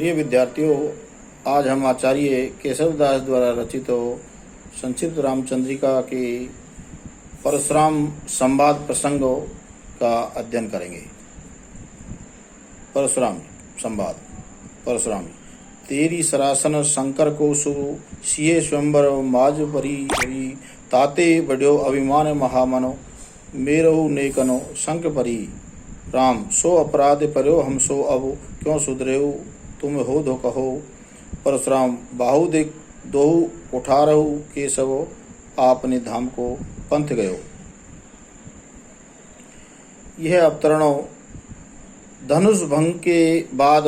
प्रिय विद्यार्थियों, आज हम आचार्य केशवदास द्वारा रचित संक्षिप्त रामचंद्रिका के परशुराम संवाद प्रसंगों का अध्ययन करेंगे। परशुराम संवाद। परशुराम: तेरी सरासन शंकर को सु सिए स्वयंवर माज परी ताते बड्यो अभिमान महामनो मेरहु नेकनो शंक परी। राम: सो अपराध पर्यो हम सो अब क्यों सुधरेऊ तुम हो दो कहो। परशुराम: बाहु देख दोहु उठारहु केशव आपने धाम को पंथ गयो। यह अवतरणों धनुष भंग के बाद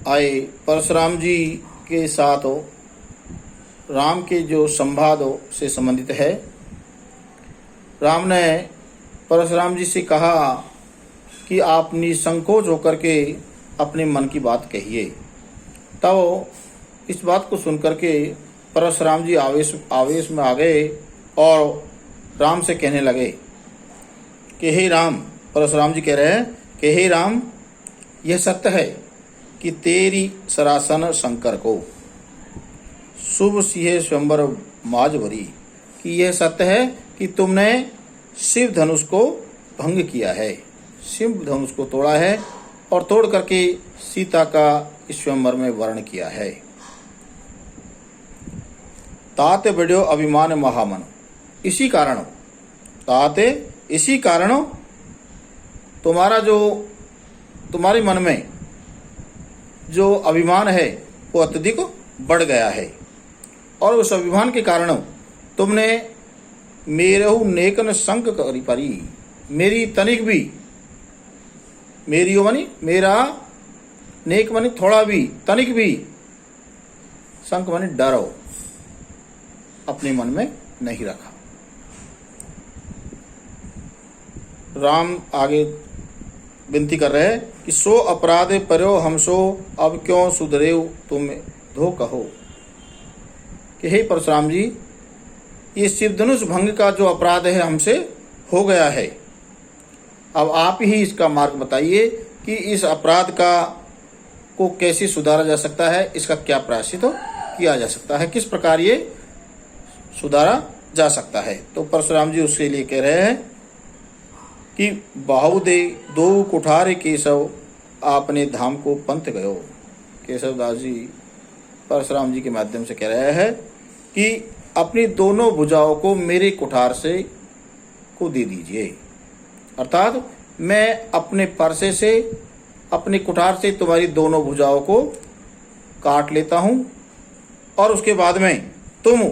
आए परशुराम जी के साथ राम के जो संवाद से संबंधित है। राम ने परशुराम जी से कहा कि आप निसंकोच होकर के अपने मन की बात कहिए। तब इस बात को सुनकर के परशुराम जी आवेश में आ गए और राम से कहने लगे कि हे राम। परशुराम जी कह रहे हैं कि हे राम, यह सत्य है कि तेरी सरासन शंकर को शुभ सिंह स्वयंवर माज भरी, कि यह सत्य है कि तुमने शिव धनुष को भंग किया है, शिव धनुष को तोड़ा है और तोड़ करके सीता का स्वयंवर में वर्ण किया है। ताते बड्यो अभिमान महामन, इसी कारण तुम्हारा जो तुम्हारे मन में जो अभिमान है वो अत्यधिक बढ़ गया है और उस अभिमान के कारण तुमने मेरहु नेकन शंक करी परी, मेरी तनिक भी, मेरी मानी मेरा, नेक मानी थोड़ा भी, तनिक भी, शंक मानी डर अपने मन में नहीं रखा। राम आगे विनती कर रहे हैं कि सो अपराधे पर्यो हमसो अब क्यों सुधरेऊ तुम धो कहो। कि हे परशुराम जी, ये शिव धनुष भंग का जो अपराध है हमसे हो गया है। अब आप ही इसका मार्ग बताइए कि इस अपराध को कैसे सुधारा जा सकता है, इसका क्या प्रायश्चित किया जा सकता है, किस प्रकार ये सुधारा जा सकता है। तो परशुराम जी उसके लिए कह रहे हैं कि बाहु दे दो कुठारे केशव आपने धाम को पंथ गयो। केशवदास जी परशुराम जी के माध्यम से कह रहे हैं कि अपनी दोनों भुजाओं को मेरे कुठार से को दे दीजिए, अर्थात मैं अपने परसे से, अपने कुठार से तुम्हारी दोनों भुजाओं को काट लेता हूं और उसके बाद में तुम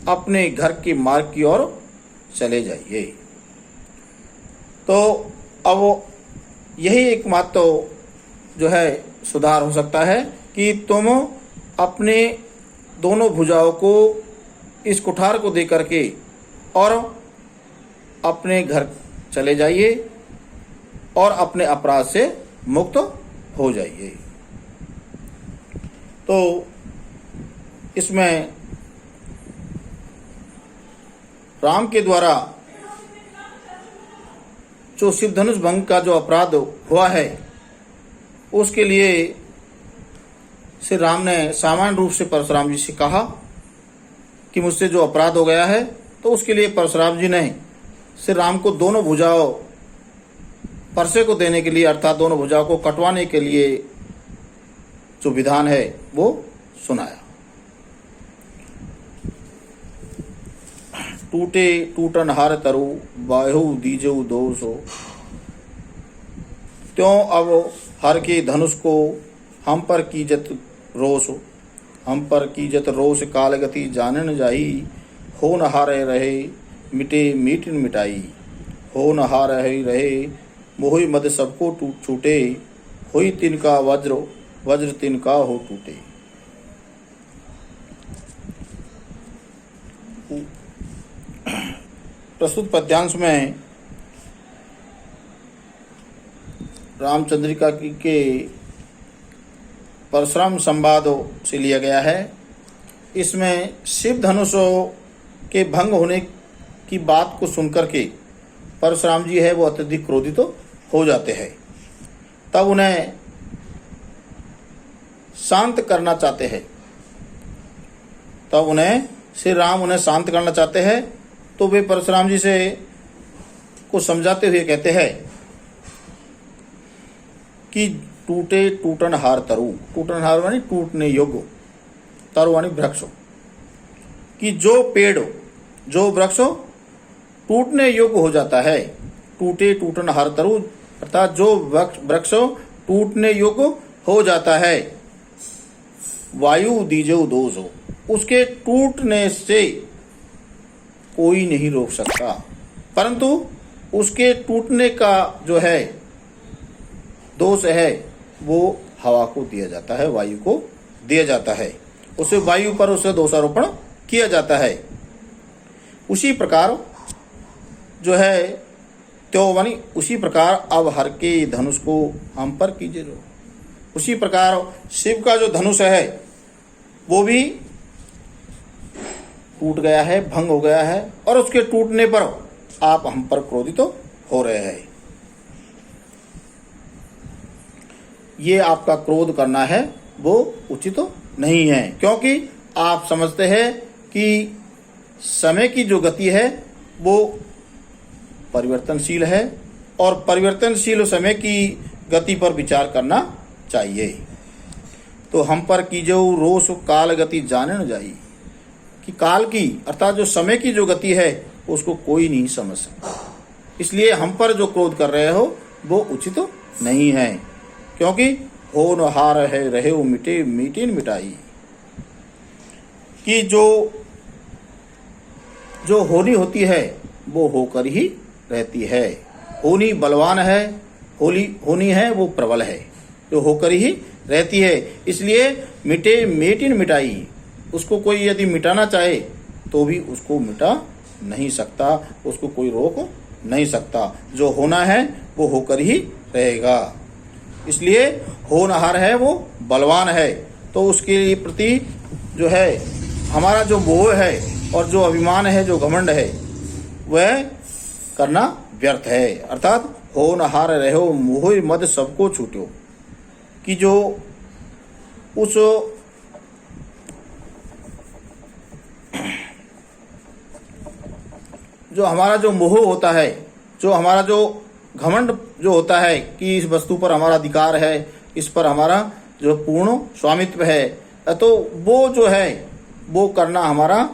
अपने घर के मार्ग की ओर चले जाइए। तो अब यही एकमात्र जो है सुधार हो सकता है कि तुम अपने दोनों भुजाओं को इस कुठार को दे करके और अपने घर चले जाइए और अपने अपराध से मुक्त हो जाइए। तो इसमें राम के द्वारा जो शिव धनुष भंग का जो अपराध हुआ है उसके लिए श्री राम ने सामान्य रूप से परशुराम जी से कहा कि मुझसे जो अपराध हो गया है, तो उसके लिए परशुराम जी ने श्री राम को दोनों भुजाओं परसे को देने के लिए, अर्थात दोनों भुजाओं को कटवाने के लिए जो विधान है वो सुनाया। टूटे टूटन हार तरु बाहु दीजऊ दोषो, त्यों अब हर के धनुष को हम पर कीजत रोष, हम पर कीजत रोष कालगति जानन जाही। हो न हारे रहे मिटे मीट मिटाई, हो न हारे रहे मोहि मद सबको छूटे। होई तिनका वज्र वज्र तिनका हो टूटे। प्रस्तुत पद्यांश में रामचंद्रिका के परशुराम संवादों से लिया गया है। इसमें शिव धनुषों के भंग होने की बात को सुनकर के परशुराम जी है वो अत्यधिक क्रोधित हो जाते हैं। तब उन्हें शांत करना चाहते हैं, तब उन्हें श्री राम उन्हें शांत करना चाहते हैं। तो वे परशुराम जी से को समझाते हुए कहते हैं कि टूटे टूटन हार तरु, टूटन हार मानी टूटने योग्य, तरु मानी वृक्ष, कि जो पेड़ जो वृक्ष टूटने योग्य हो जाता है, टूटे टूटन हार तरु अर्थात जो वृक्ष टूटने योग्य हो जाता है, वायु दीजो दोष हो, उसके टूटने से कोई नहीं रोक सकता, परंतु उसके टूटने का जो है दोष है वो हवा को दिया जाता है, वायु को दिया जाता है, उसे वायु पर उसे दोषारोपण किया जाता है। उसी प्रकार जो है त्यो मानी उसी प्रकार अब हर के धनुष को हम पर कीजिए रो। उसी प्रकार शिव का जो धनुष है वो भी टूट गया है, भंग हो गया है, और उसके टूटने पर आप हम पर क्रोधित हो रहे हैं। ये आपका क्रोध करना है वो उचित नहीं है, क्योंकि आप समझते हैं कि समय की जो गति है वो परिवर्तनशील है और परिवर्तनशील समय की गति पर विचार करना चाहिए। तो हम पर कीजो रोष काल गति जाने न जाई, कि काल की अर्थात जो समय की जो गति है उसको कोई नहीं समझ सकता, इसलिए हम पर जो क्रोध कर रहे हो वो उचित नहीं है, क्योंकि हो न हार है रहे हो मिटे मीटे न मिटाई, कि जो होनी होती है वो होकर ही रहती है। होनी बलवान है, होनी है वो प्रबल है, जो होकर ही रहती है, इसलिए मिटे मेटिन मिटाई, उसको कोई यदि मिटाना चाहे तो भी उसको मिटा नहीं सकता, उसको कोई रोक नहीं सकता। जो होना है वो होकर ही रहेगा, इसलिए होनहार है वो बलवान है। तो उसके प्रति जो है हमारा जो मोह है और जो अभिमान है, जो घमंड है, वह करना व्यर्थ है। अर्थात होनहार रहो मोह मद सबको छूटो, कि जो उस जो हमारा जो मोह होता है, जो हमारा जो घमंड जो होता है कि इस वस्तु पर हमारा अधिकार है, इस पर हमारा जो पूर्ण स्वामित्व है, तो वो जो है वो करना हमारा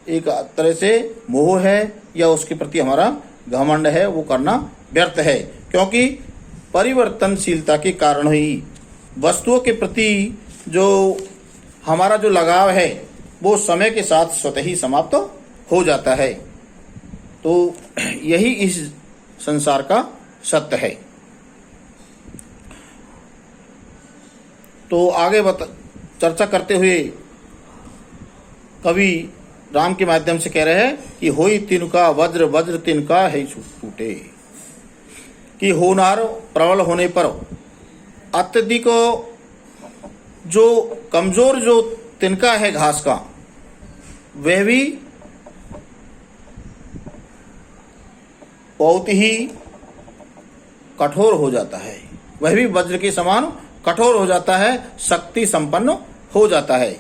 एक तरह से मोह है या उसके प्रति हमारा घमंड है, वो करना व्यर्थ है, क्योंकि परिवर्तनशीलता के कारण ही वस्तुओं के प्रति जो हमारा जो लगाव है वो समय के साथ स्वतः ही समाप्त हो जाता है। तो यही इस संसार का सत्य है। तो आगे चर्चा करते हुए कवि राम के माध्यम से कह रहे हैं कि होई तिनका वज्र वज्र तिनका है टूटे, कि होनहार प्रबल होने पर अत्यधिक जो कमजोर जो तिनका है घास का वह भी बहुत ही कठोर हो जाता है, वह भी वज्र के समान कठोर हो जाता है, शक्ति संपन्न हो जाता है।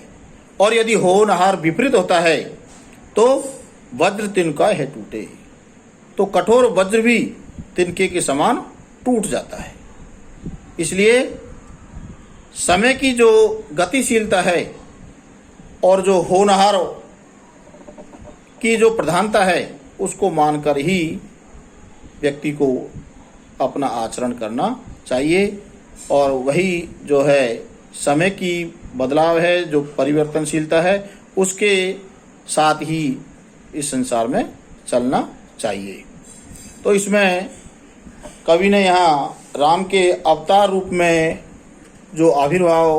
और यदि होनहार विपरीत होता है तो वज्र तिनका है टूटे, तो कठोर वज्र भी तिनके के समान टूट जाता है। इसलिए समय की जो गतिशीलता है और जो होनहार की जो प्रधानता है उसको मानकर ही व्यक्ति को अपना आचरण करना चाहिए, और वही जो है समय की बदलाव है, जो परिवर्तनशीलता है, उसके साथ ही इस संसार में चलना चाहिए। तो इसमें कवि ने यहाँ राम के अवतार रूप में जो आविर्भाव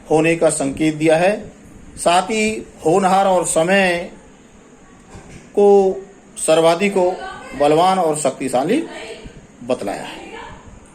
होने का संकेत दिया है, साथ ही होनहार और समय को सर्वाधिक बलवान और शक्तिशाली बतलाया है।